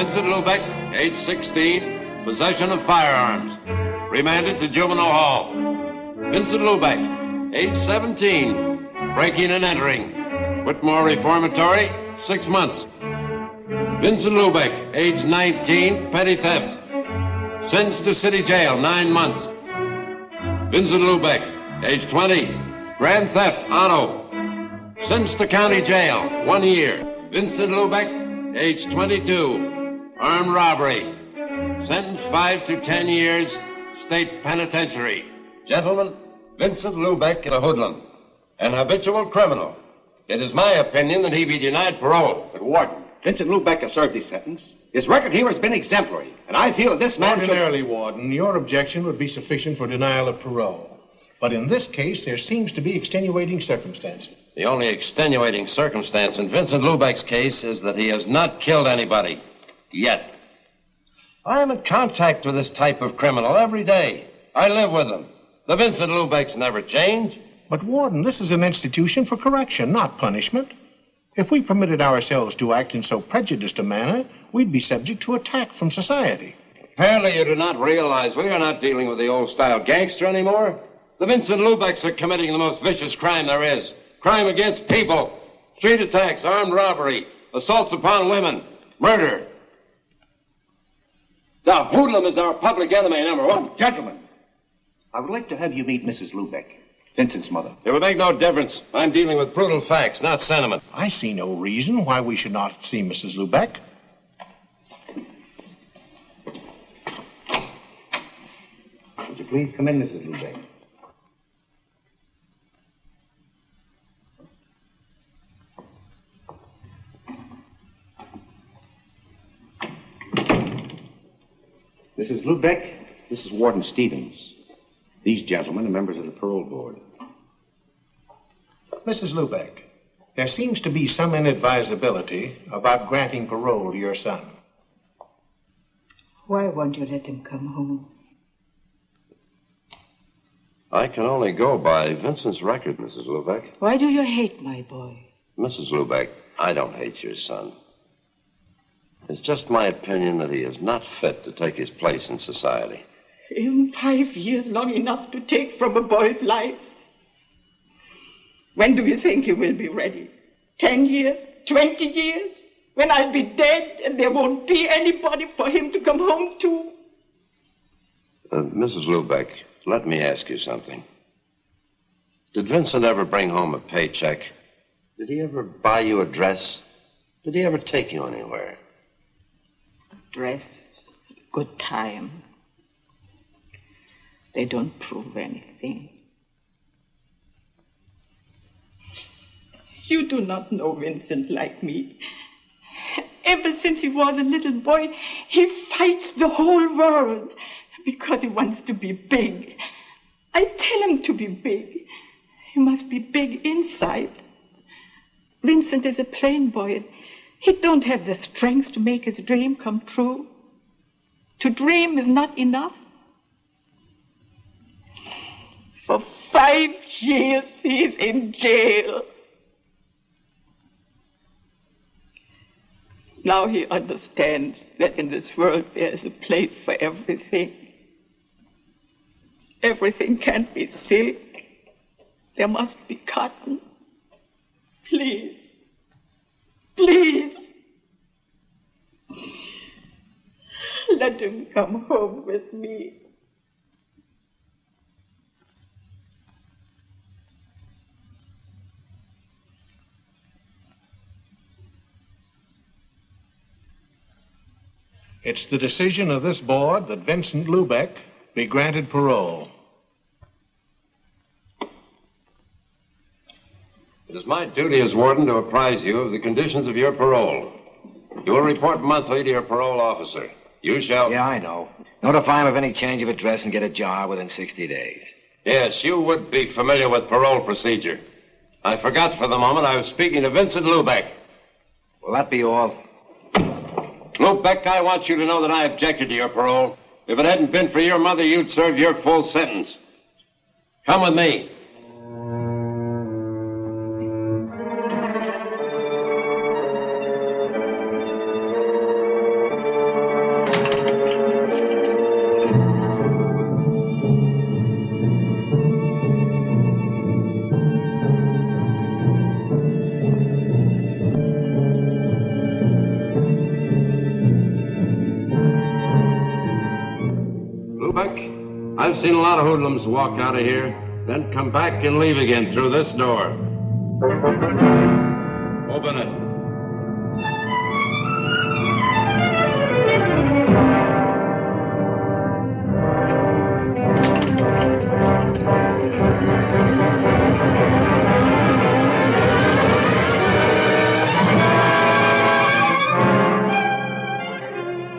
Vincent Lubeck, age 16, possession of firearms. Remanded to juvenile hall. Vincent Lubeck, age 17, breaking and entering. Whitmore Reformatory, 6 months. Vincent Lubeck, age 19, petty theft. Sentenced to city jail, 9 months. Vincent Lubeck, age 20, grand theft, auto. Sentenced to county jail, 1 year. Vincent Lubeck, age 22, armed robbery. Sentenced 5 to 10 years, state penitentiary. Gentlemen, Vincent Lubeck is a hoodlum, an habitual criminal. It is my opinion that he be denied parole. But, Warden, Vincent Lubeck has served his sentence. His record here has been exemplary, and I feel that this man Ordinarily, Warden, your objection would be sufficient for denial of parole. But in this case, there seems to be extenuating circumstances. The only extenuating circumstance in Vincent Lubeck's case is that he has not killed anybody. Yet. I am in contact with this type of criminal every day. I live with them. The Vincent Lubecks never change. But, Warden, this is an institution for correction, not punishment. If we permitted ourselves to act in so prejudiced a manner, we'd be subject to attack from society. Apparently you do not realize we are not dealing with the old-style gangster anymore. The Vincent Lubecks are committing the most vicious crime there is. Crime against people. Street attacks, armed robbery, assaults upon women, murder. The hoodlum is our public enemy #1. Gentlemen, I would like to have you meet Mrs. Lubeck, Vincent's mother. It would make no difference. I'm dealing with brutal facts, not sentiment. I see no reason why we should not see Mrs. Lubeck. Would you please come in, Mrs. Lubeck? Mrs. Lubeck, this is Warden Stevens. These gentlemen are members of the parole board. Mrs. Lubeck, there seems to be some inadvisability about granting parole to your son. Why won't you let him come home? I can only go by Vincent's record, Mrs. Lubeck. Why do you hate my boy? Mrs. Lubeck, I don't hate your son. It's just my opinion that he is not fit to take his place in society. Isn't 5 years long enough to take from a boy's life? When do you think he will be ready? 10 years? 20 years? When I'll be dead and there won't be anybody for him to come home to? Mrs. Lubeck, let me ask you something. Did Vincent ever bring home a paycheck? Did he ever buy you a dress? Did he ever take you anywhere? Dress, good time. They don't prove anything. You do not know Vincent like me. Ever since he was a little boy, he fights the whole world because he wants to be big. I tell him to be big. He must be big inside. Vincent is a plain boy, and he don't have the strength to make his dream come true. To dream is not enough. For 5 years he's in jail. Now he understands that in this world there is a place for everything. Everything can't be silk. There must be cotton. Please, please, let him come home with me. It's the decision of this board that Vincent Lubeck be granted parole. It is my duty as warden to apprise you of the conditions of your parole. You will report monthly to your parole officer. You shall... Yeah, I know. Notify him of any change of address and get a job within 60 days. Yes, you would be familiar with parole procedure. I forgot for the moment I was speaking to Vincent Lubeck. Will that be all? Lubeck, I want you to know that I objected to your parole. If it hadn't been for your mother, you'd serve your full sentence. Come with me. I've seen a lot of hoodlums walk out of here, then come back and leave again through this door. Open it.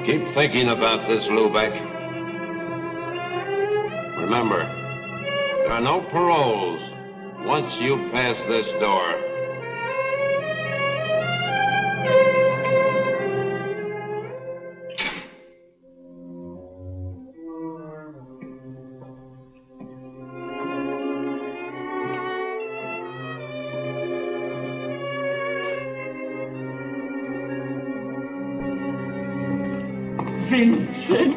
Keep thinking about this, Lubeck. Remember, there are no paroles once you pass this door. Vincent.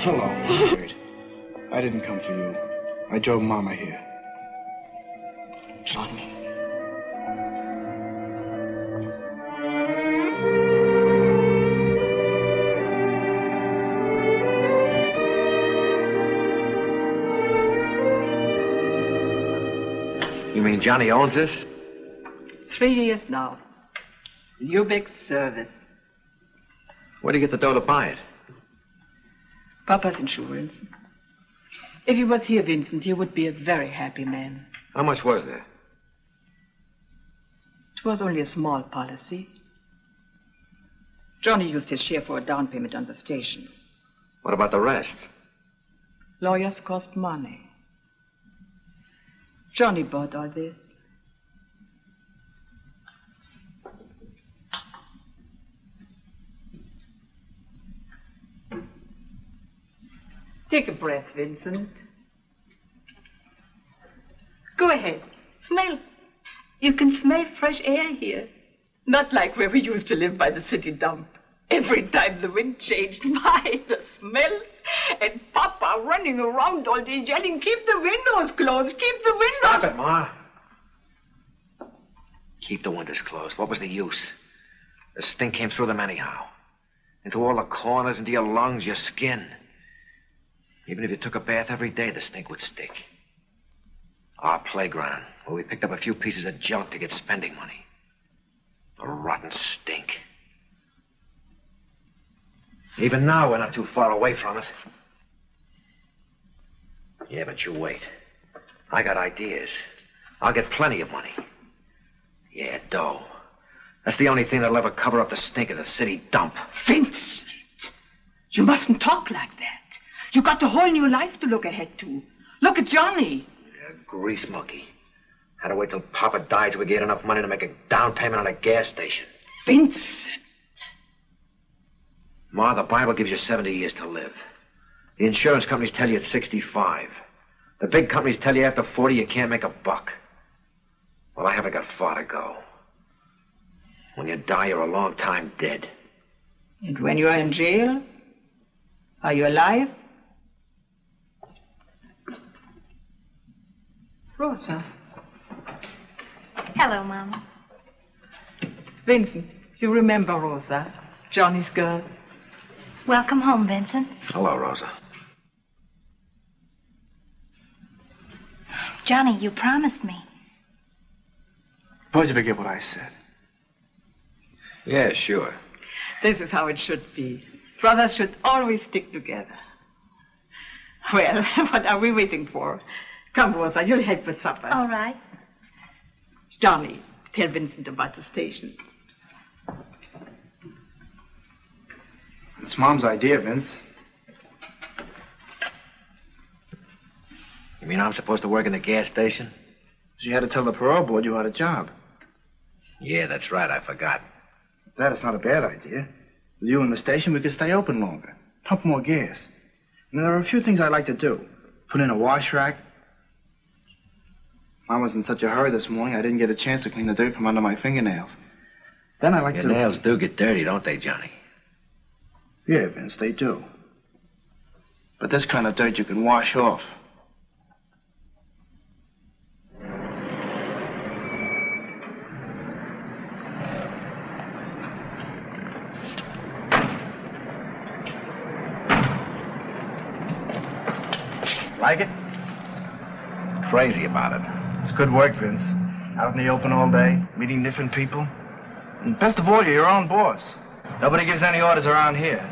Hello, Margaret. I didn't come for you. I drove Mama here. Johnny. You mean Johnny owns this? 3 years now. Lubeck's service. Where'd he get the dough to buy it? Papa's insurance. If he was here, Vincent, you would be a very happy man. How much was there? It was only a small policy. Johnny used his share for a down payment on the station. What about the rest? Lawyers cost money. Johnny bought all this. Take a breath, Vincent. Go ahead. Smell. You can smell fresh air here. Not like where we used to live by the city dump. Every time the wind changed, my, the smells. And Papa running around all day yelling, keep the windows closed, keep the windows... Stop it, Ma. Keep the windows closed. What was the use? The stink came through them anyhow. Into all the corners, into your lungs, your skin. Even if you took a bath every day, the stink would stick. Our playground, where we picked up a few pieces of junk to get spending money. A rotten stink. Even now, we're not too far away from it. Yeah, but you wait. I got ideas. I'll get plenty of money. Yeah, dough. That's the only thing that'll ever cover up the stink of the city dump. Vincent, you mustn't talk like that. You got a whole new life to look ahead to. Look at Johnny. Yeah, grease monkey. Had to wait till Papa died so we get enough money to make a down payment on a gas station. Vincent. Ma, the Bible gives you 70 years to live. The insurance companies tell you it's 65. The big companies tell you after 40 you can't make a buck. Well, I haven't got far to go. When you die, you're a long time dead. And when you are in jail, are you alive? Rosa. Hello, Mama. Vincent, you remember Rosa, Johnny's girl? Welcome home, Vincent. Hello, Rosa. Johnny, you promised me. Suppose you forget what I said. Yeah, sure. This is how it should be. Brothers should always stick together. Well, what are we waiting for? Come, Rosa, you'll help with supper. All right. Johnny, tell Vincent about the station. It's Mom's idea, Vince. You mean I'm supposed to work in the gas station? She had to tell the parole board you had a job. Yeah, that's right. I forgot. That is not a bad idea. With you in the station, we could stay open longer. Pump more gas. And there are a few things I'd like to do. Put in a wash rack. Mom was in such a hurry this morning, I didn't get a chance to clean the dirt from under my fingernails. Then I'd like Your to... nails do get dirty, don't they, Johnny? Yeah, Vince, they do. But this kind of dirt you can wash off. Like it? Crazy about it. It's good work, Vince. Out in the open all day, meeting different people. And best of all, you're your own boss. Nobody gives any orders around here.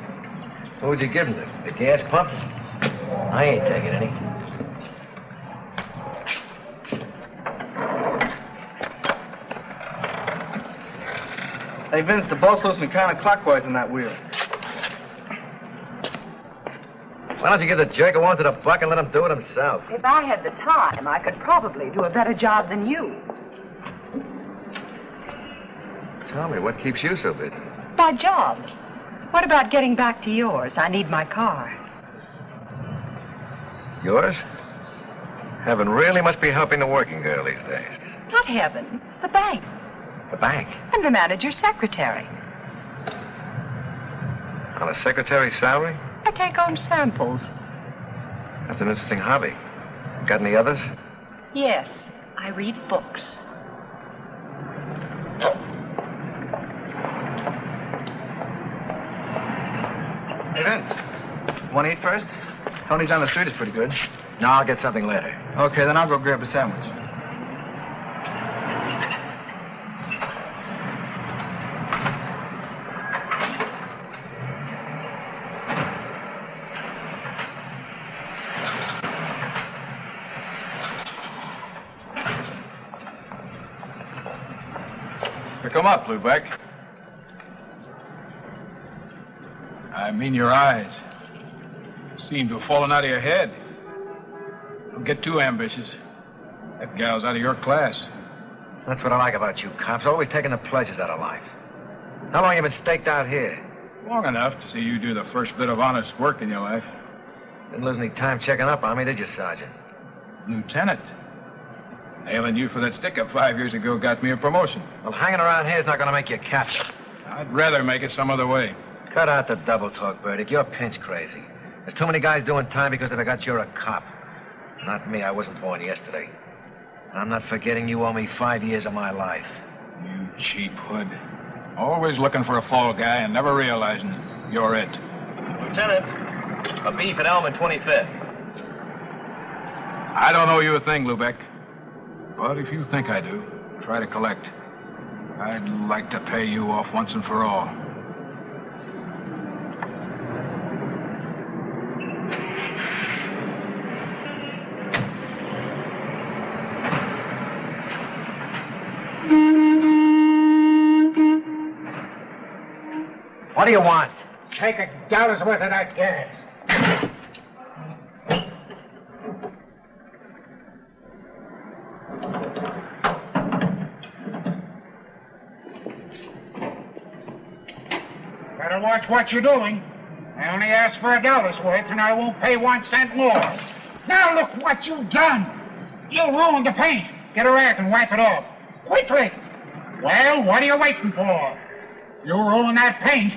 What would you give them? The gas pumps? I ain't taking any. Hey, Vince, the boat's loosening counterclockwise in that wheel. Why don't you give the jerk a one to the buck and let him do it himself? If I had the time, I could probably do a better job than you. Tell me, what keeps you so busy? My job. What about getting back to yours? I need my car. Yours? Heaven really must be helping the working girl these days. Not heaven. The bank. The bank? And the manager's secretary. On a secretary's salary? I take home samples. That's an interesting hobby. Got any others? Yes, I read books. Hey, Vince, want to eat first? Tony's on the street is pretty good. No, I'll get something later. Okay, then I'll go grab a sandwich. Come up, Lubeck. I mean your eyes. Seem to have fallen out of your head. Don't get too ambitious. That gal's out of your class. That's what I like about you cops, always taking the pleasures out of life. How long you been staked out here? Long enough to see you do the first bit of honest work in your life. Didn't lose any time checking up on me, did you, Sergeant? Lieutenant. Nailing you for that stick-up 5 years ago got me a promotion. Well, hanging around here is not going to make you a captain. I'd rather make it some other way. Cut out the double talk, Burdick. You're pinch crazy. There's too many guys doing time because they forgot you're a cop. Not me. I wasn't born yesterday. I'm not forgetting you owe me 5 years of my life. You cheap hood. Always looking for a fall guy and never realizing you're it. Lieutenant, a beef at Elm and 25th. I don't owe you a thing, Lubeck. But if you think I do, try to collect. I'd like to pay you off once and for all. What do you want? Take $1 worth of that gas. Better watch what you're doing. I only asked for $1 worth, and I won't pay 1 cent more. Now look what you've done. You ruined the paint. Get a rag and wipe it off. Quickly. Well, what are you waiting for? You ruin that paint,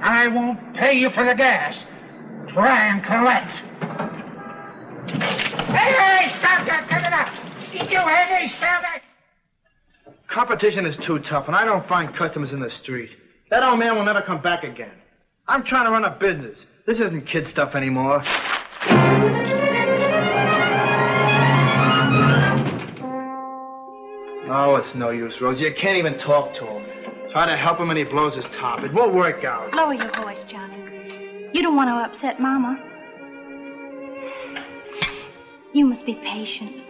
I won't pay you for the gas. Try and collect. Hey, stop that! Cut it up! Did you hear me? Stop it! Competition is too tough, and I don't find customers in the street. That old man will never come back again. I'm trying to run a business. This isn't kid stuff anymore. Oh, it's no use, Rosie. You can't even talk to him. Try to help him and he blows his top. It won't work out. Lower your voice, Johnny. You don't want to upset Mama. You must be patient.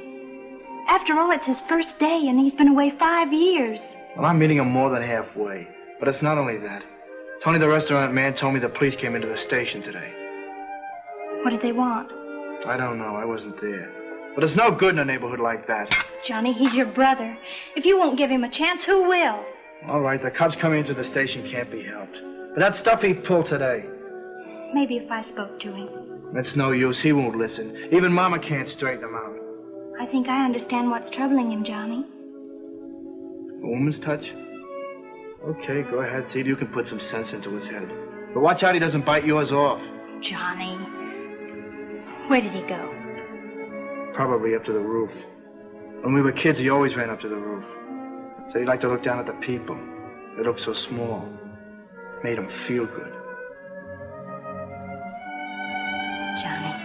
After all, it's his first day, and he's been away 5 years. Well, I'm meeting him more than halfway. But it's not only that. Tony, the restaurant man, told me the police came into the station today. What did they want? I don't know. I wasn't there. But it's no good in a neighborhood like that. Johnny, he's your brother. If you won't give him a chance, who will? All right, the cops coming into the station can't be helped. But that stuff he pulled today. Maybe if I spoke to him. It's no use. He won't listen. Even Mama can't straighten him out. I think I understand what's troubling him, Johnny. A woman's touch? Okay, go ahead. See if you can put some sense into his head. But watch out he doesn't bite yours off. Johnny. Where did he go? Probably up to the roof. When we were kids, he always ran up to the roof. Said he liked to look down at the people. They looked so small. Made him feel good. Johnny.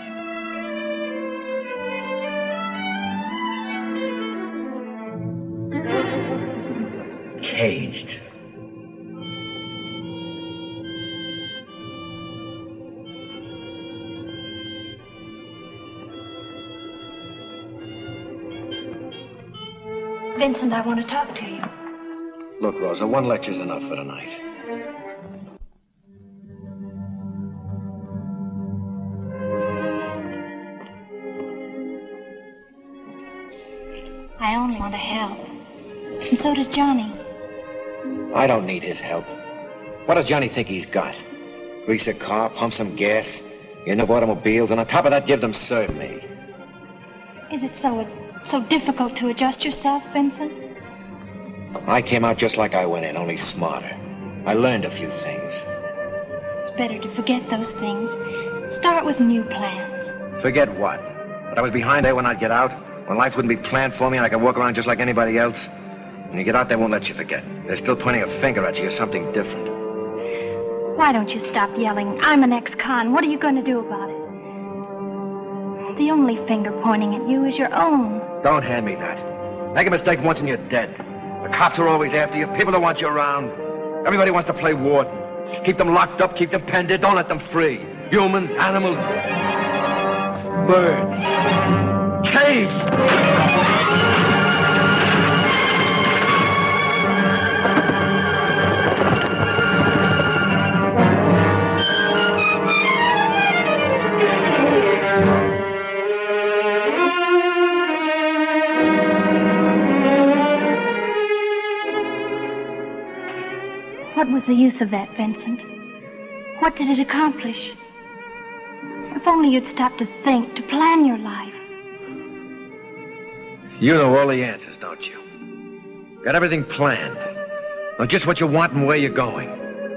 Caged. Vincent, I want to talk to you. Look, Rosa, one lecture's enough for tonight. I only want to help. And so does Johnny. I don't need his help. What does Johnny think he's got? Grease a car, pump some gas, get enough automobiles, and on top of that, give them serve me. Is it so difficult to adjust yourself, Vincent? I came out just like I went in, only smarter. I learned a few things. It's better to forget those things. Start with new plans. Forget what? That I was behind there when I'd get out? When life wouldn't be planned for me and I could walk around just like anybody else? When you get out, they won't let you forget. They're still pointing a finger at you or something different. Why don't you stop yelling? I'm an ex-con. What are you going to do about it? The only finger pointing at you is your own. Don't hand me that. Make a mistake once and you're dead. The cops are always after you. People don't want you around. Everybody wants to play warden. Keep them locked up, keep them penned in. Don't let them free. Humans, animals, birds. Caged! What was the use of that, Vincent? What did it accomplish? If only you'd stop to think, to plan your life. You know all the answers, don't you? Got everything planned. Know just what you want and where you're going.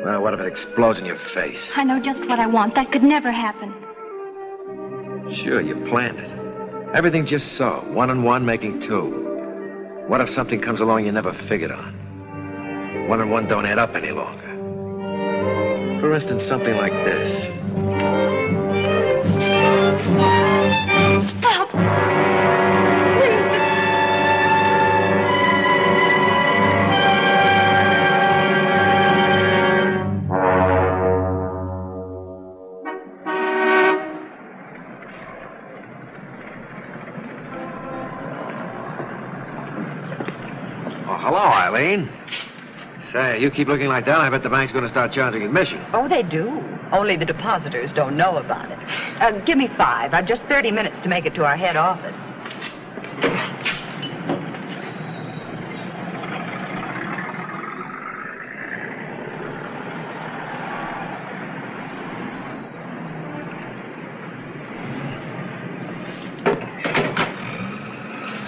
Well, what if it explodes in your face? I know just what I want. That could never happen. Sure, you planned it. Everything just so. 1 and 1 making 2. What if something comes along you never figured on? 1 and 1 don't add up any longer. For instance, something like this. Stop! Hello, Eileen. Say, you keep looking like that, I bet the bank's going to start charging admission. Oh, they do. Only the depositors don't know about it. Give me 5. I've just 30 minutes to make it to our head office.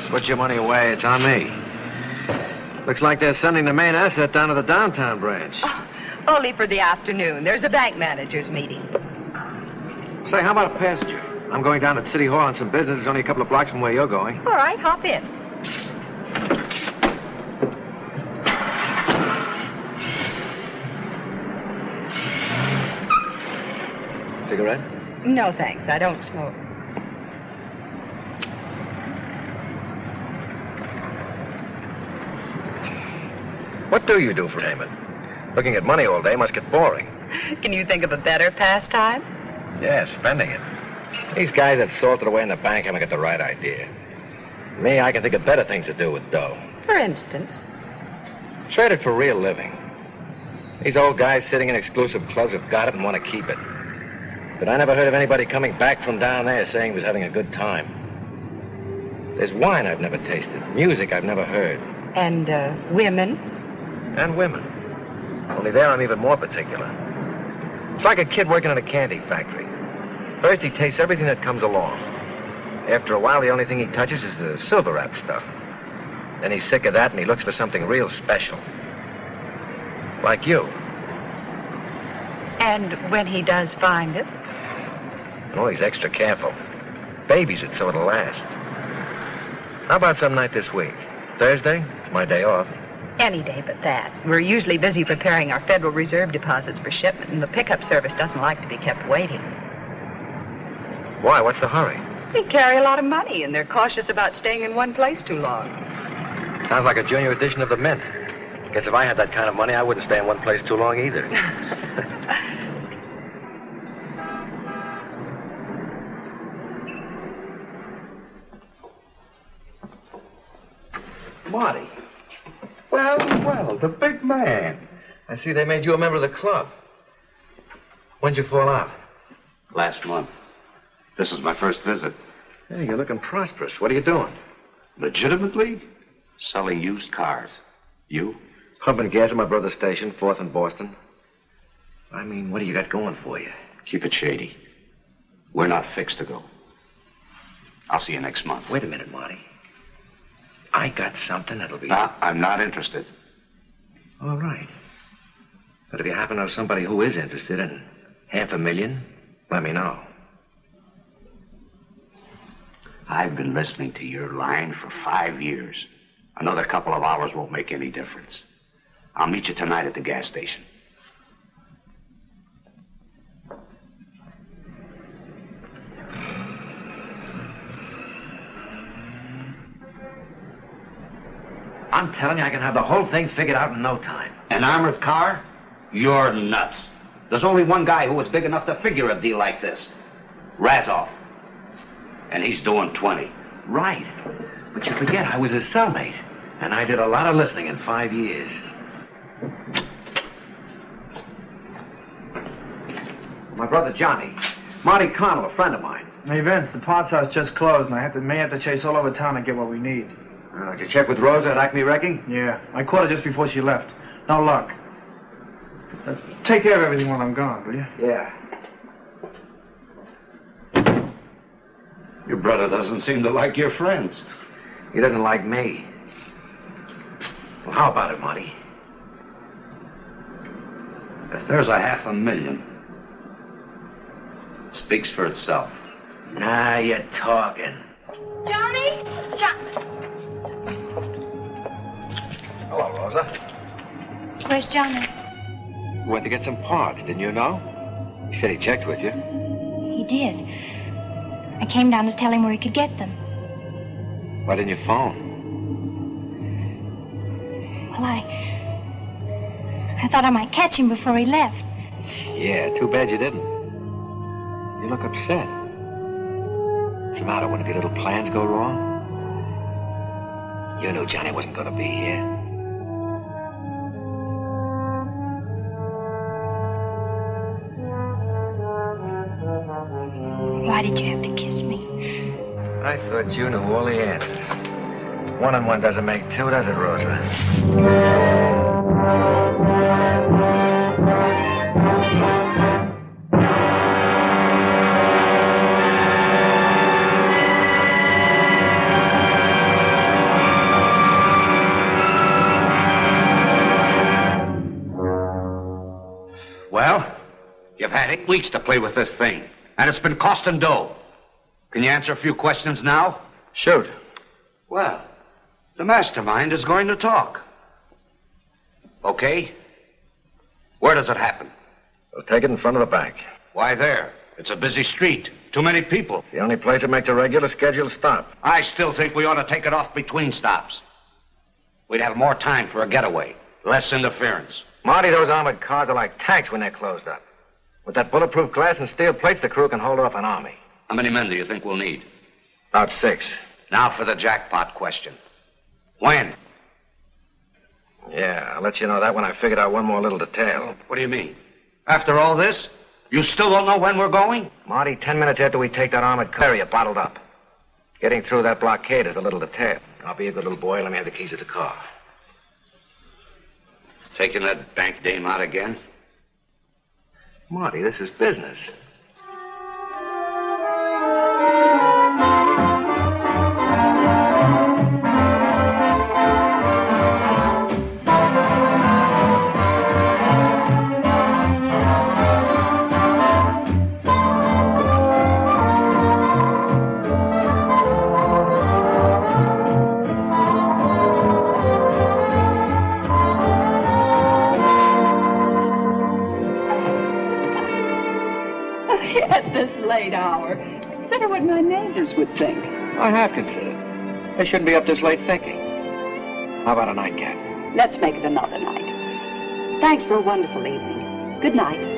Put your money away. It's on me. Looks like they're sending the main asset down to the downtown branch. Only for the afternoon. There's a bank managers meeting. Say, how about a passenger? I'm going down to City Hall on some business. It's only a couple of blocks from where you're going. All right, hop in. Cigarette? No, thanks. I don't smoke. What do you do for payment? Looking at money all day must get boring. Can you think of a better pastime? Yeah, spending it. These guys that salted away in the bank haven't got the right idea. Me, I can think of better things to do with dough. For instance? Trade it for real living. These old guys sitting in exclusive clubs have got it and want to keep it. But I never heard of anybody coming back from down there saying he was having a good time. There's wine I've never tasted, music I've never heard. And, women? And women. Only there I'm even more particular. It's like a kid working in a candy factory. First he tastes everything that comes along. After a while, the only thing he touches is the silver wrap stuff. Then he's sick of that and he looks for something real special. Like you. And when he does find it? Oh, he's extra careful. Babies it so it'll last. How about some night this week? Thursday? It's my day off. Any day but that. We're usually busy preparing our Federal Reserve deposits for shipment, and the pickup service doesn't like to be kept waiting. Why? What's the hurry? They carry a lot of money, and they're cautious about staying in one place too long. Sounds like a junior edition of the Mint. Guess if I had that kind of money, I wouldn't stay in one place too long either. Marty. Well, the big man. I see they made you a member of the club. When'd you fall out? Last month. This is my first visit. Hey, you're looking prosperous. What are you doing? Legitimately? Selling used cars. You? Pumping gas at my brother's station, 4th and Boston. I mean, what do you got going for you? Keep it shady. We're not fixed to go. I'll see you next month. Wait a minute, Marty. I got something that'll be... No, I'm not interested. All right. But if you happen to know somebody who is interested in $500,000, let me know. I've been listening to your line for 5 years. Another couple of hours won't make any difference. I'll meet you tonight at the gas station. I'm telling you, I can have the whole thing figured out in no time. An armored car? You're nuts. There's only one guy who was big enough to figure a deal like this. Razov. And he's doing 20. Right. But you forget I was his cellmate. And I did a lot of listening in 5 years. My brother Johnny. Marty Connell, a friend of mine. Hey, Vince, the parts house just closed, and I may have to chase all over town to get what we need. Did you check with Rosa at Acme Wrecking? Yeah, I caught her just before she left. No luck. Take care of everything while I'm gone, will you? Yeah. Your brother doesn't seem to like your friends. He doesn't like me. Well, how about it, Marty? If there's $500,000, it speaks for itself. Now you're talking. Johnny? Hello, Rosa. Where's Johnny? You went to get some parts, didn't you know? He said he checked with you. He did. I came down to tell him where he could get them. Why didn't you phone? Well, I thought I might catch him before he left. Yeah, too bad you didn't. You look upset. What's the matter? One of your little plans go wrong? You knew Johnny wasn't going to be here. Why did you have to kiss me? I thought you knew all the answers. 1 and 1 doesn't make 2, does it, Rosa? Well, you've had 8 weeks to play with this thing, and it's been costing dough. Can you answer a few questions now? Shoot. Well, the mastermind is going to talk. Okay? Where does it happen? We'll take it in front of the bank. Why there? It's a busy street. Too many people. It's the only place that makes a regular scheduled stop. I still think we ought to take it off between stops. We'd have more time for a getaway. Less interference. Marty, those armored cars are like tanks when they're closed up. With that bulletproof glass and steel plates, the crew can hold off an army. How many men do you think we'll need? About 6. Now for the jackpot question. When? Yeah, I'll let you know that when I figured out one more little detail. What do you mean? After all this, you still don't know when we're going? Marty, 10 minutes after we take that armored car, you're bottled up. Getting through that blockade is a little detail. I'll be a good little boy. Let me have the keys of the car. Taking that bank dame out again? Marty, this is business. At this late hour, consider what my neighbors would think. I have considered. They shouldn't be up this late thinking. How about a nightcap? Let's make it another night. Thanks for a wonderful evening. Good night.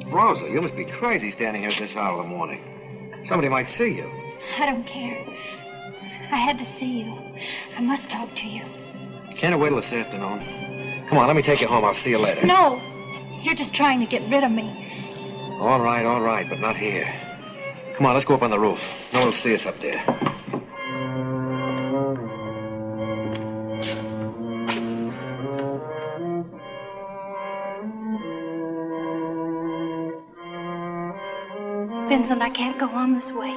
Rosa, you must be crazy standing here at this hour of the morning. Somebody might see you. I don't care. I had to see you. I must talk to you. Can't it wait till this afternoon? Come on, let me take you home. I'll see you later. No. You're just trying to get rid of me. All right, but not here. Come on, let's go up on the roof. No one will see us up there. Vincent, I can't go on this way.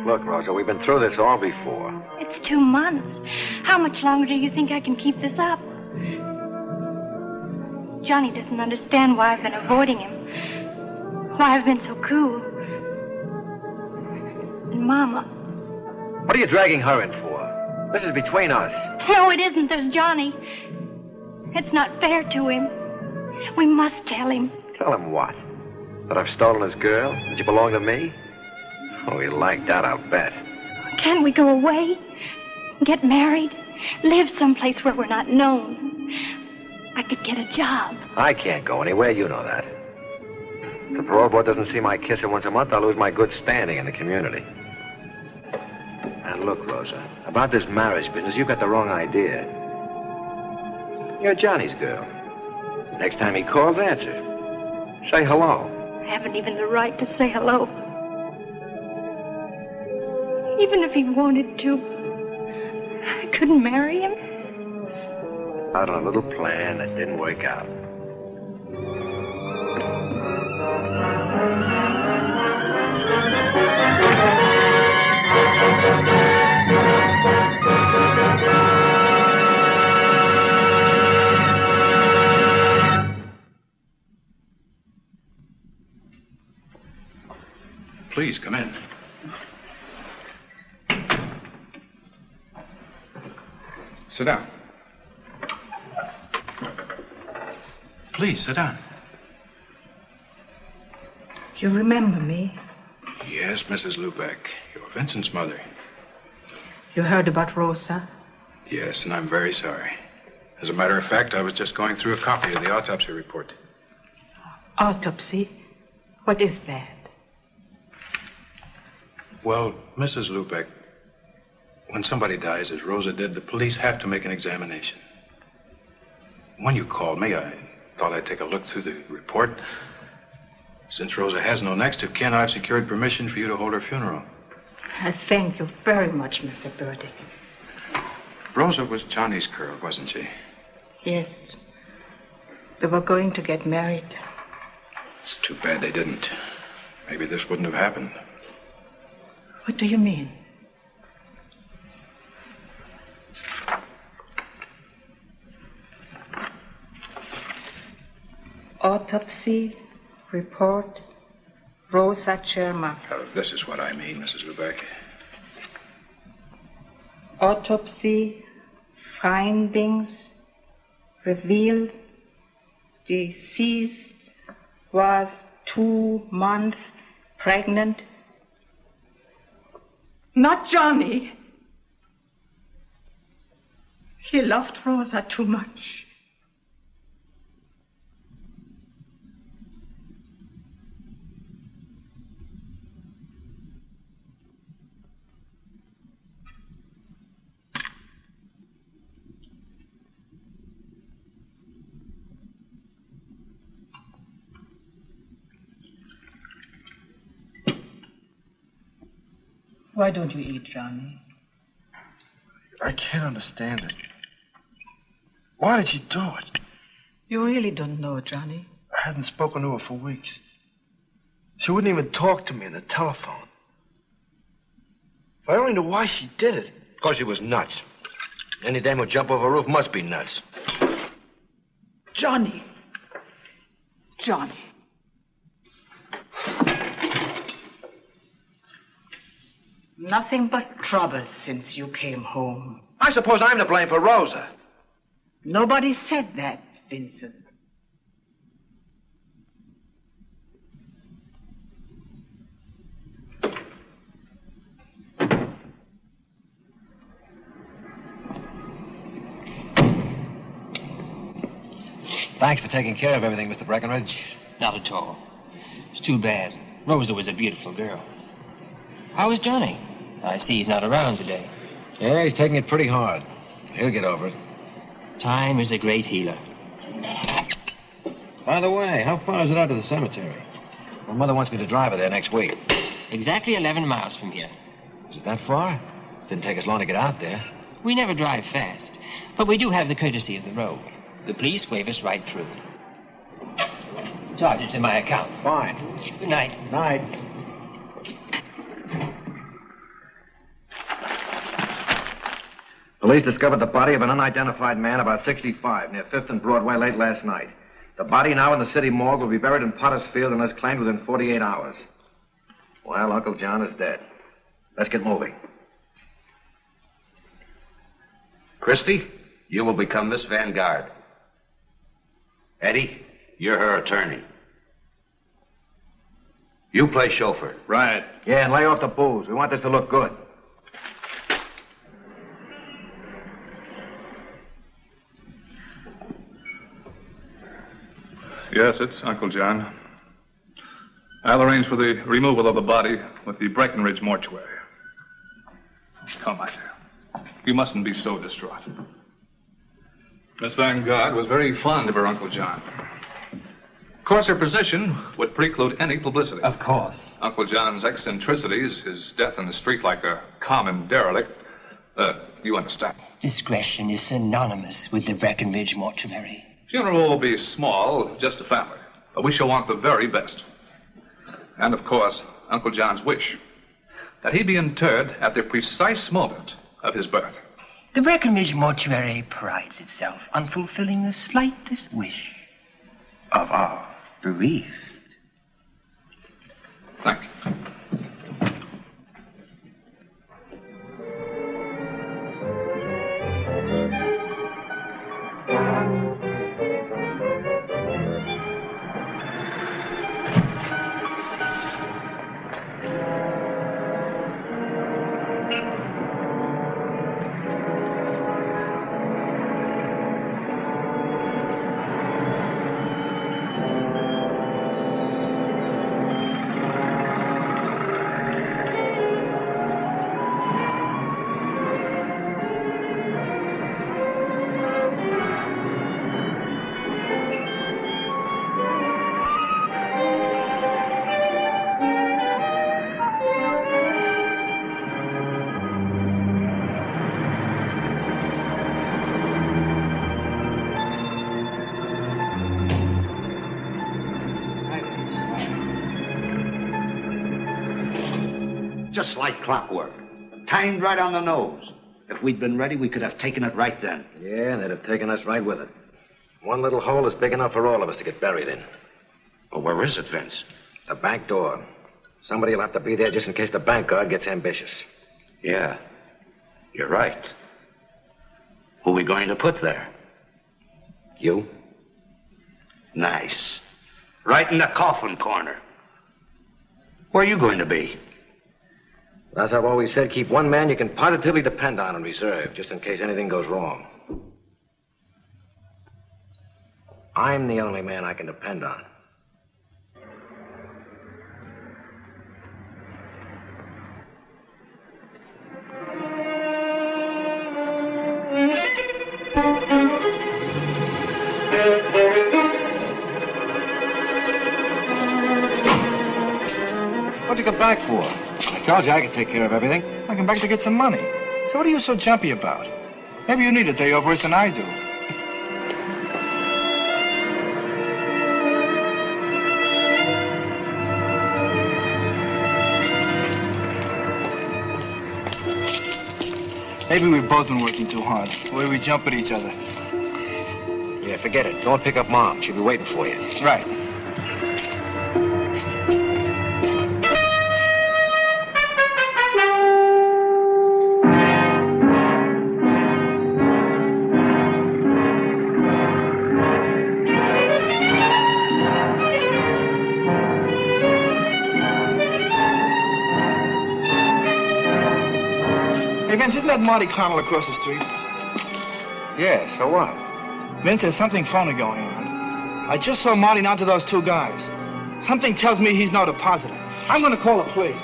Look, Rosa, we've been through this all before. It's 2 months. How much longer do you think I can keep this up? Johnny doesn't understand why I've been avoiding him. Why I've been so cool. And Mama. What are you dragging her in for? This is between us. No, it isn't. There's Johnny. It's not fair to him. We must tell him. Tell him what? That I've stolen his girl? That you belong to me? Oh, he'll like that, I'll bet. Can't we go away? Get married? Live someplace where we're not known? I could get a job. I can't go anywhere, you know that. If the parole board doesn't see my kisser once a month, I'll lose my good standing in the community. And look, Rosa, about this marriage business, you've got the wrong idea. You're Johnny's girl. Next time he calls, answer. Say hello. I haven't even the right to say hello. Even if he wanted to, I couldn't marry him. Out on a little plan that didn't work out. Please, come in. Sit down. Please, sit down. You remember me? Yes, Mrs. Lubeck. You're Vincent's mother. You heard about Rosa? Yes, and I'm very sorry. As a matter of fact, I was just going through a copy of the autopsy report. Autopsy? What is that? Well, Mrs. Lubeck, when somebody dies, as Rosa did, the police have to make an examination. When you called me, I thought I'd take a look through the report. Since Rosa has no next of kin, I've secured permission for you to hold her funeral. I thank you very much, Mr. Burdick. Rosa was Johnny's girl, wasn't she? Yes. They were going to get married. It's too bad they didn't. Maybe this wouldn't have happened. What do you mean? Autopsy report, Rosa Chermak. This is what I mean, Mrs. Lubeck. Autopsy findings revealed deceased was 2 months pregnant. Not Johnny. He loved Rosa too much. Why don't you eat, Johnny? I can't understand it. Why did she do it? You really don't know, Johnny. I hadn't spoken to her for weeks. She wouldn't even talk to me on the telephone. If I only knew why she did it. Because she was nuts. Any dame who jump over a roof must be nuts. Johnny. Johnny. Nothing but trouble since you came home. I suppose I'm to blame for Rosa. Nobody said that, Vincent. Thanks for taking care of everything, Mr. Breckenridge. Not at all. It's too bad. Rosa was a beautiful girl. How is Johnny? I see he's not around today. Yeah, he's taking it pretty hard. He'll get over it. Time is a great healer. By the way, how far is it out to the cemetery? My mother wants me to drive her there next week. Exactly 11 miles from here. Is it that far? Didn't take us long to get out there. We never drive fast, but we do have the courtesy of the road. The police wave us right through. Charge it to my account. Fine. Good night. Night. Police discovered the body of an unidentified man about 65 near 5th and Broadway late last night. The body now in the city morgue will be buried in Potter's Field unless claimed within 48 hours. Well, Uncle John is dead. Let's get moving. Christie, you will become Miss Vanguard. Eddie, you're her attorney. You play chauffeur. Right. Yeah, and lay off the booze. We want this to look good. Yes, it's Uncle John. I'll arrange for the removal of the body with the Breckenridge mortuary. Come, my dear. You mustn't be so distraught. Miss Vanguard was very fond of her Uncle John. Of course, her position would preclude any publicity. Of course. Uncle John's eccentricities, his death in the street like a common derelict, you understand. Discretion is synonymous with the Breckenridge mortuary. Funeral will be small, just a family. But we shall want the very best. And, of course, Uncle John's wish that he be interred at the precise moment of his birth. The Breckenridge mortuary prides itself on fulfilling the slightest wish of our bereaved. Thank you. Just like clockwork. Timed right on the nose. If we'd been ready, we could have taken it right then. Yeah, and they'd have taken us right with it. One little hole is big enough for all of us to get buried in. Well, where is it, Vince? The back door. Somebody will have to be there just in case the bank guard gets ambitious. Yeah, you're right. Who are we going to put there? You? Nice. Right in the coffin corner. Where are you going to be? As I've always said, keep one man you can positively depend on in reserve, just in case anything goes wrong. I'm the only man I can depend on. What'd you come back for? I told you I could take care of everything. I come back to get some money. So what are you so jumpy about? Maybe you need a day off worse than I do. Maybe we've both been working too hard. The way we jump at each other. Yeah, forget it. Don't pick up Mom. She'll be waiting for you. Right. Hey, Vince, isn't that Marty Connell across the street? Yeah, so what? Vince, there's something phony going on. I just saw Marty down to those two guys. Something tells me he's no depositor. I'm going to call the police.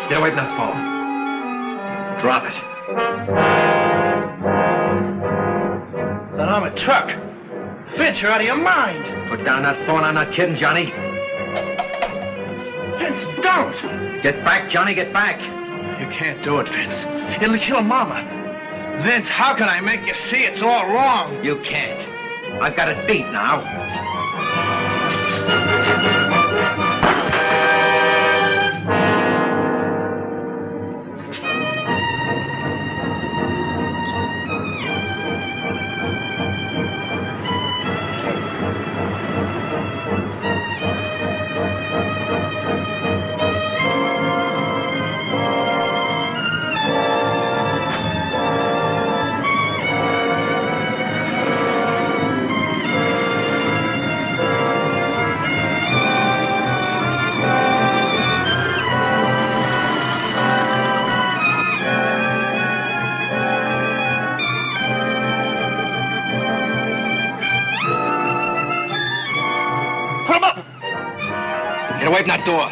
Get away from that phone. Drop it. Then I'm a truck. Vince, you're out of your mind. Put down that phone. I'm not kidding, Johnny. Vince, don't. Get back, Johnny, get back. You can't do it, Vince. It'll kill Mama. Vince, how can I make you see it's all wrong? You can't. I've got it beat now. Get away from that door.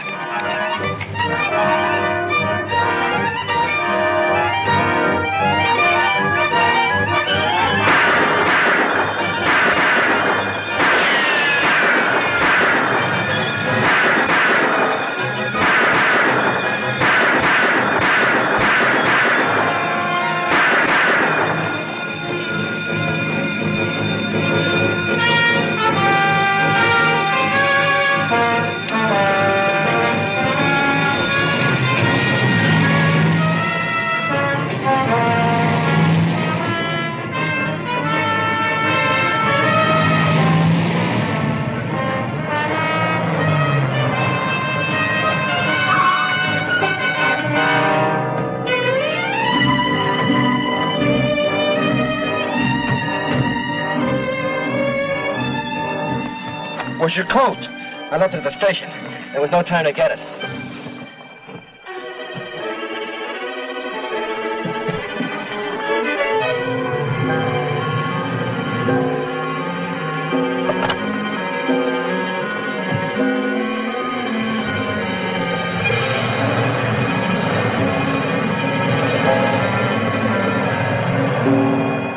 Where's your coat? I left it at the station. There was no time to get it.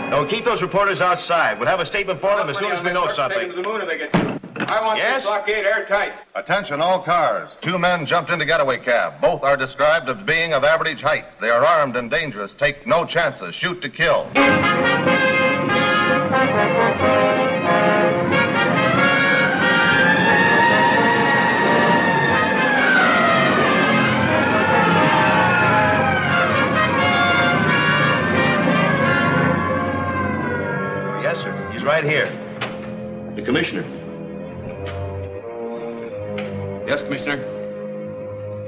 No, keep those reporters outside. We'll have a statement for them as soon as we know something. To the moon if they get to. I want this blockade airtight. Attention all cars. 2 men jumped into getaway cab. Both are described as being of average height. They are armed and dangerous. Take no chances. Shoot to kill. right here. The commissioner. Yes, Commissioner.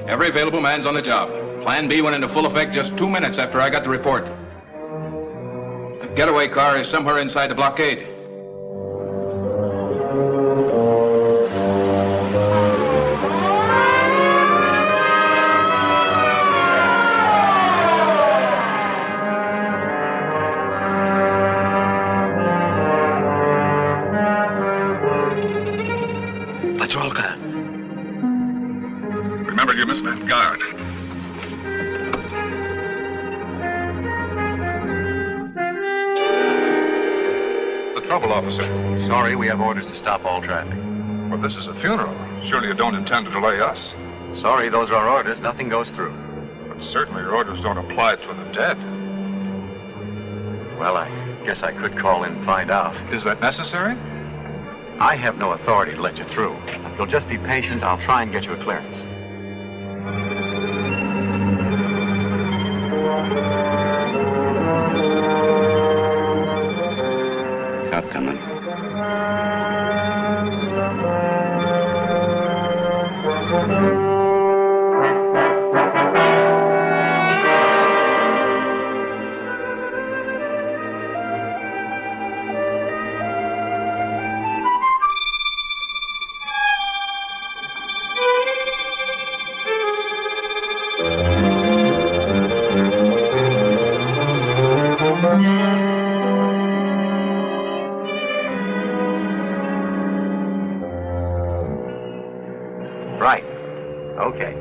Every available man's on the job. Plan B went into full effect just 2 minutes after I got the report. The getaway car is somewhere inside the blockade. Patrol car. Remember, you missed that guard. Trouble, officer. Sorry, we have orders to stop all traffic. But this is a funeral. Surely you don't intend to delay us. Sorry, those are our orders. Nothing goes through. But certainly your orders don't apply to the dead. Well, I guess I could call in and find out. Is that necessary? I have no authority to let you through. If you'll just be patient, I'll try and get you a clearance. Cop coming. Right. Okay.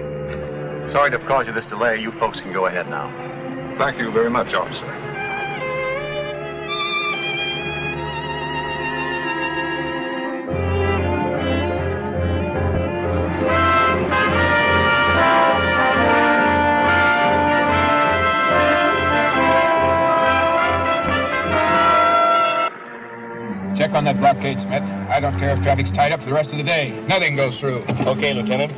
Sorry to have caused you this delay. You folks can go ahead now. Thank you very much, officer. Check on that blockade, Smith. I don't care if traffic's tied up for the rest of the day. Nothing goes through. Okay, Lieutenant.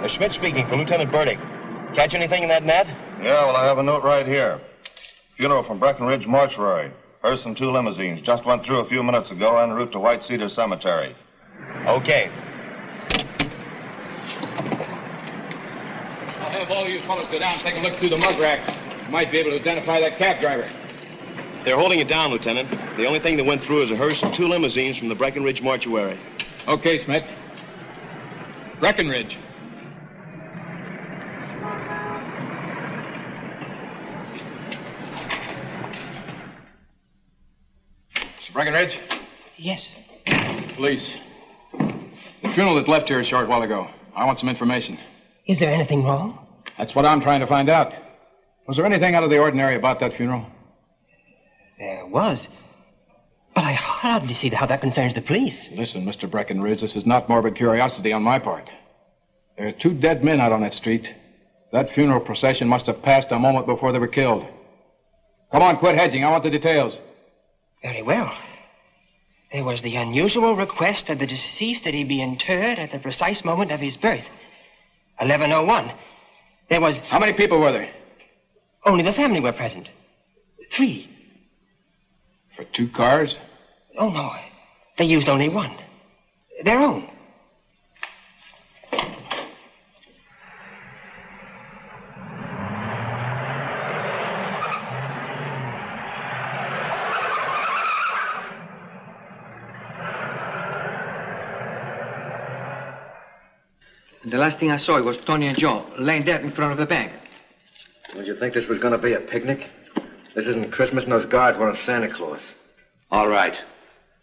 Schmidt speaking for Lieutenant Burdick. Catch anything in that net? Yeah, well, I have a note right here. Funeral from Breckenridge Mortuary. Hearse and 2 limousines. Just went through a few minutes ago en route to White Cedar Cemetery. Okay. I'll have all you fellows go down and take a look through the mug racks. Might be able to identify that cab driver. They're holding it down, Lieutenant. The only thing that went through is a hearse and 2 limousines from the Breckenridge Mortuary. Okay, Smith. Breckenridge. Mr. Breckenridge? Yes. Police. The funeral that left here a short while ago. I want some information. Is there anything wrong? That's what I'm trying to find out. Was there anything out of the ordinary about that funeral? There was. But I hardly see how that concerns the police. Listen, Mr. Breckenridge, this is not morbid curiosity on my part. There are 2 dead men out on that street. That funeral procession must have passed a moment before they were killed. Come on, quit hedging. I want the details. Very well. There was the unusual request of the deceased that he be interred at the precise moment of his birth. 11:01. There was... How many people were there? Only the family were present. 3. For 2 cars? Oh, no. They used only 1. Their own. The last thing I saw was Tony and Joe laying dead in front of the bank. Don't you think this was going to be a picnic? This isn't Christmas and those guards weren't Santa Claus. All right.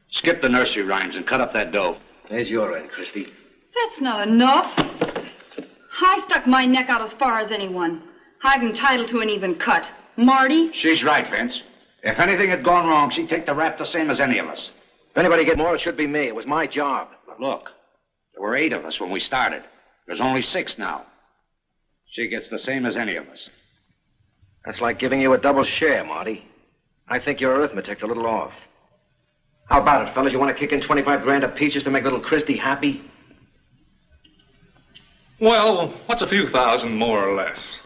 Skip the nursery rhymes and cut up that dough. There's your end, Christy. That's not enough. I stuck my neck out as far as anyone. I've entitled to an even cut. Marty? She's right, Vince. If anything had gone wrong, she'd take the rap the same as any of us. If anybody get more, it should be me. It was my job. But look, there were 8 of us when we started. There's only 6 now. She gets the same as any of us. That's like giving you a double share, Marty. I think your arithmetic's a little off. How about it, fellas? You want to kick in 25 grand apiece just to make little Christy happy? Well, what's a few thousand more or less?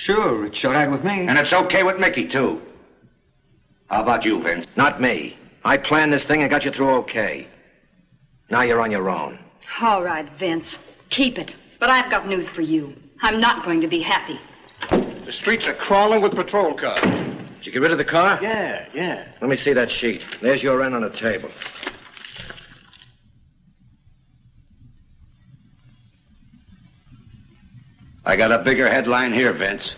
Sure, it's all right with me. And it's okay with Mickey, too. How about you, Vince? Not me. I planned this thing and got you through okay. Now you're on your own. All right, Vince. Keep it. But I've got news for you. I'm not going to be happy. The streets are crawling with patrol cars. Did you get rid of the car? Yeah. Let me see that sheet. There's your end on the table. I got a bigger headline here, Vince.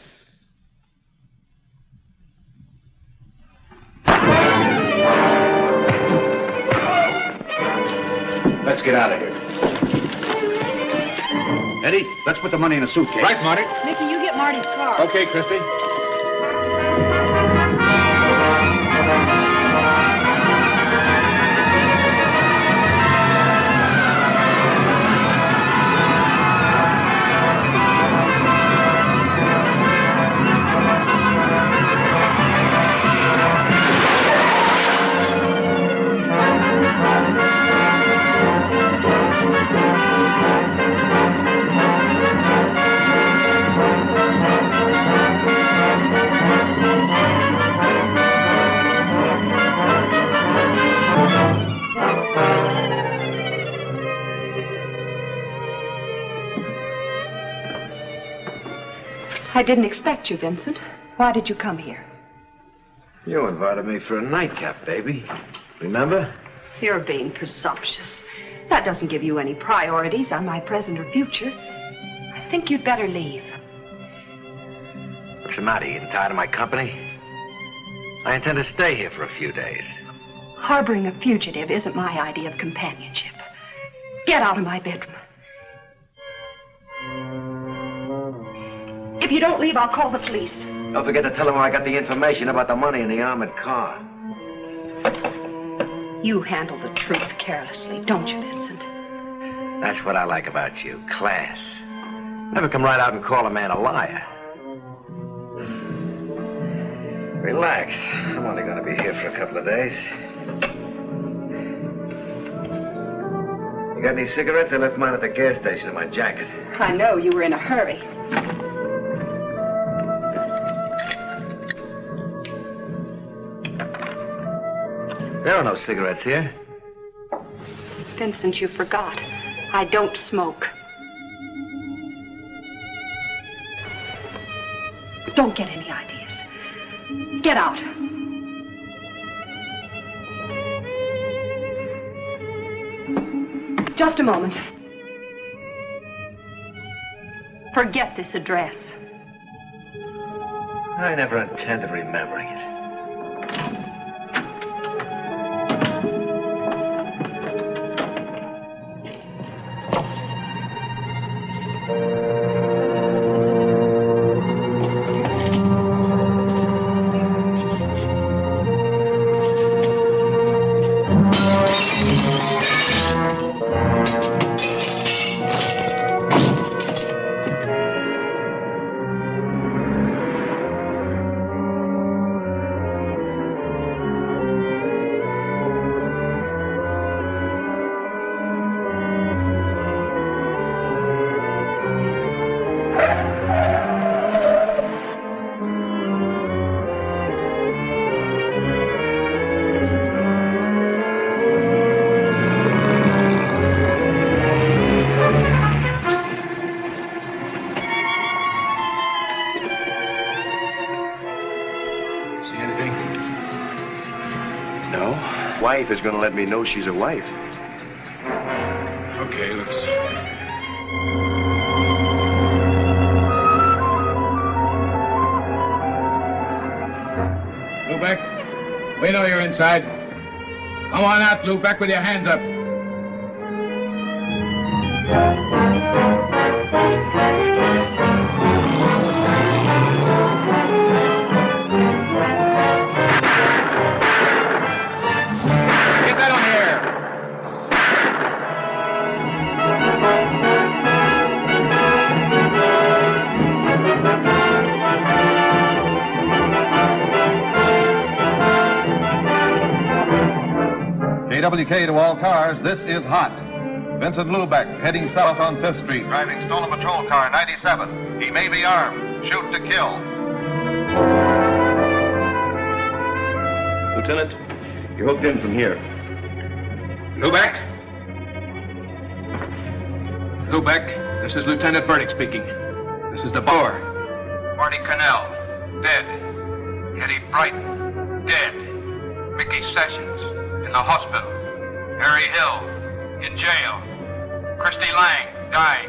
Let's get out of here. Eddie, let's put the money in a suitcase. Right, Marty. Mickey, you get Marty's car. Okay, Christy. I didn't expect you, Vincent. Why did you come here? You invited me for a nightcap, baby. Remember? You're being presumptuous. That doesn't give you any priorities on my present or future. I think you'd better leave. What's the matter? You getting tired of my company? I intend to stay here for a few days. Harboring a fugitive isn't my idea of companionship. Get out of my bedroom. If you don't leave, I'll call the police. Don't forget to tell them where I got the information about the money in the armored car. You handle the truth carelessly, don't you, Vincent? That's what I like about you. Class. Never come right out and call a man a liar. Relax. I'm only going to be here for a couple of days. You got any cigarettes? I left mine at the gas station in my jacket. I know you were in a hurry. There are no cigarettes here. Vincent, you forgot. I don't smoke. Don't get any ideas. Get out. Just a moment. Forget this address. I never intended remembering it. Wife is going to let me know she's a wife. Okay, let's... Lubeck, we know you're inside. Come on out, Lubeck, with your hands up. KWK to all cars, this is hot. Vincent Lubeck heading south on 5th Street, driving stolen patrol car 97. He may be armed. Shoot to kill. Lieutenant, you're hooked in from here. Lubeck? Lubeck, this is Lieutenant Burdick speaking. This is the bar. Marty Cannell, dead. Eddie Brighton, dead. Mickey Sessions, in the hospital. Harry Hill, in jail. Christy Lang, dying.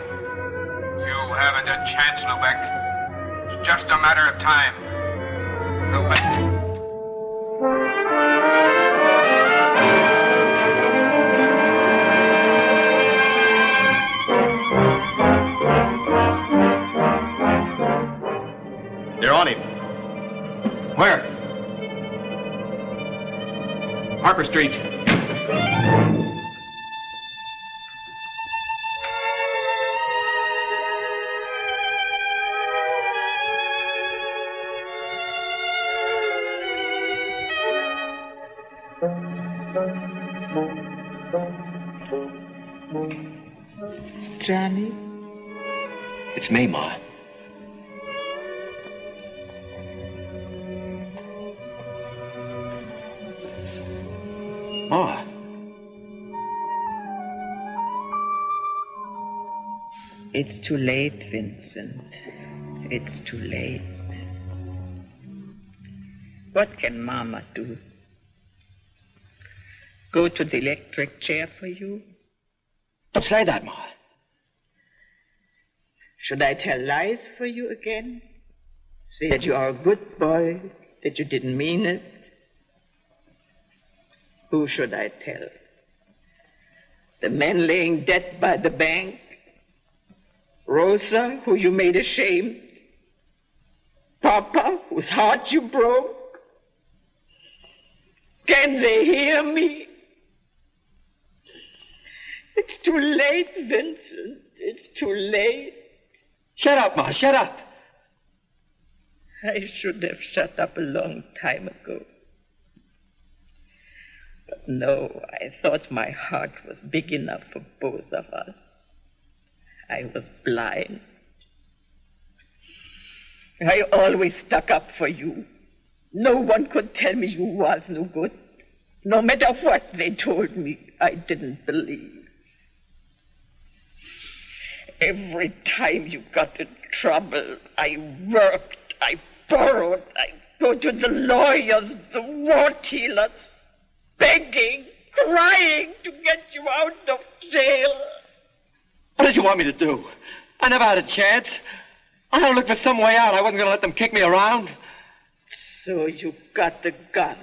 You haven't a chance, Lubeck. It's just a matter of time. Lubeck. They're on him. Where? Harper Street. Johnny? It's me, Ma. Ma. It's too late, Vincent. It's too late. What can Mama do? Go to the electric chair for you? Don't say that, Ma. Should I tell lies for you again? Say that you are a good boy, that you didn't mean it? Who should I tell? The man laying dead by the bank? Rosa, who you made ashamed? Papa, whose heart you broke? Can they hear me? It's too late, Vincent. It's too late. Shut up, Ma. Shut up. I should have shut up a long time ago. But no, I thought my heart was big enough for both of us. I was blind. I always stuck up for you. No one could tell me you was no good. No matter what they told me, I didn't believe. Every time you got in trouble, I worked, I borrowed, I go to the lawyers, the wart healers, begging, crying to get you out of jail. What did you want me to do? I never had a chance. I had to look for some way out. I wasn't going to let them kick me around. So you got the gun.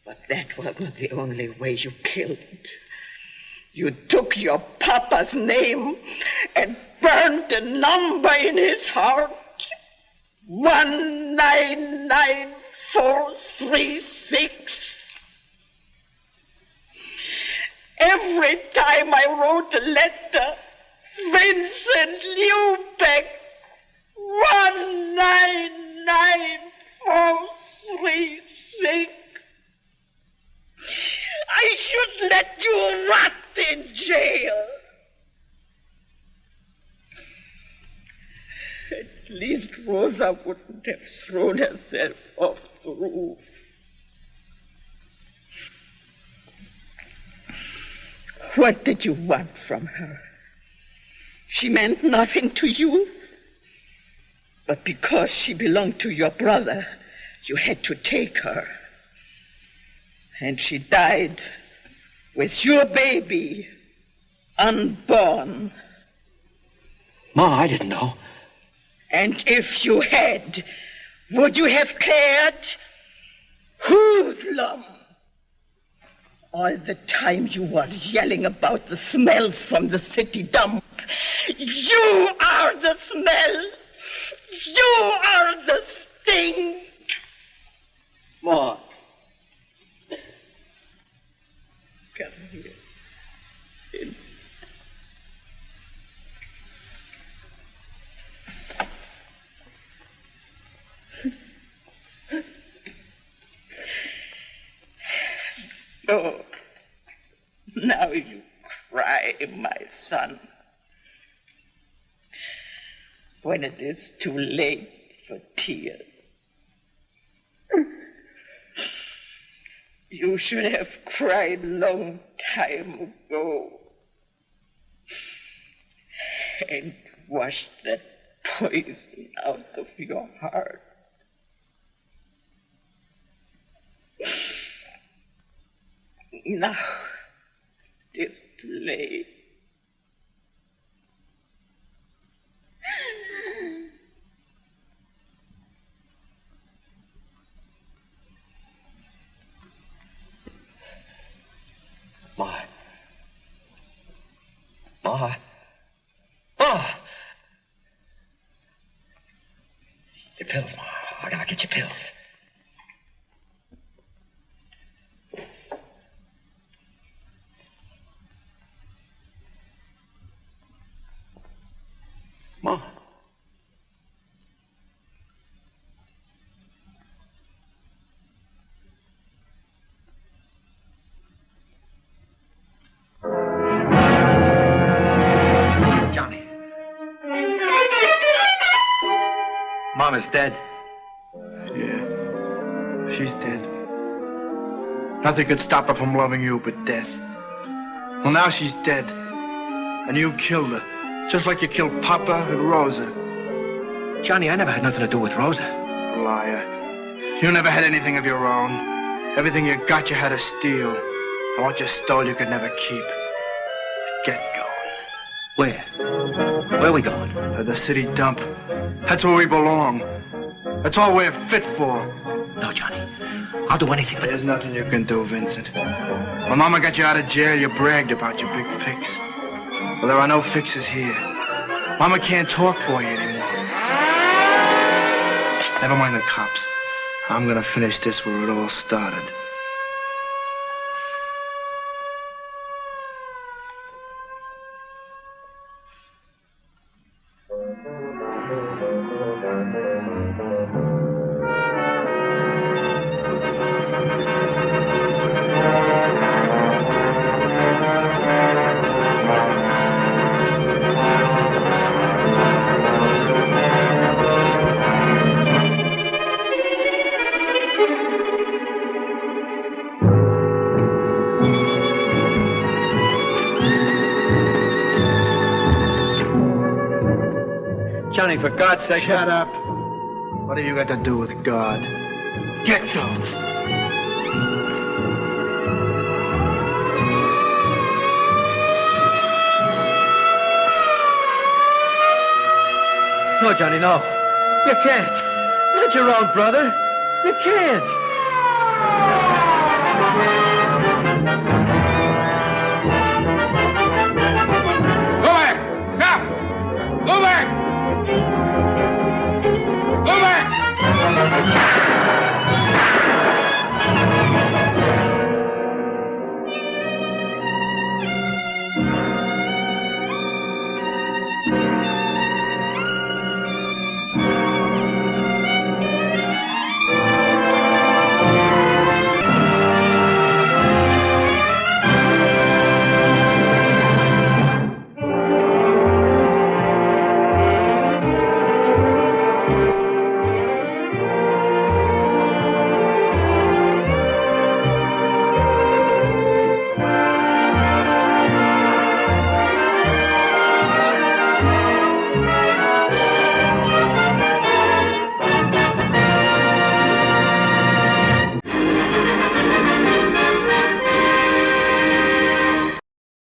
But that wasn't the only way you killed. You took your papa's name and burned a number in his heart. 199436. Every time I wrote a letter, Vincent Lubeck, 199436. I should let you rot in jail. At least Rosa wouldn't have thrown herself off the roof. What did you want from her? She meant nothing to you. But because she belonged to your brother, you had to take her. And she died with your baby, unborn. Ma, I didn't know. And if you had, would you have cared? Hoodlum! All the time you was yelling about the smells from the city dump. You are the smell. You are the stink. Ma. Come here. So, now you cry, my son. when it is too late for tears. You should have cried long time ago and washed that poison out of your heart. Now it is too late. Ma. Ma. Ma! Your pills, Ma. I gotta get your pills. Ma. Johnny. Mom is dead. Yeah, she's dead. Nothing could stop her from loving you but death. Well, now she's dead. And you killed her. Just like you killed Papa and Rosa. Johnny, I never had nothing to do with Rosa. Liar. You never had anything of your own. Everything you got, you had to steal. And what you stole, you could never keep. Get going. Where? Where are we going? To the city dump. That's where we belong. That's all we're fit for. No, Johnny. I'll do anything but... There's nothing you can do, Vincent. When Mama got you out of jail, you bragged about your big fix. Well, there are no fixes here. Mama can't talk for you anymore. Never mind the cops. I'm gonna finish this where it all started. Johnny, for God's sake... Shut up. What have you got to do with God? Get those. No, Johnny, no. You can't. Not your own brother. You can't.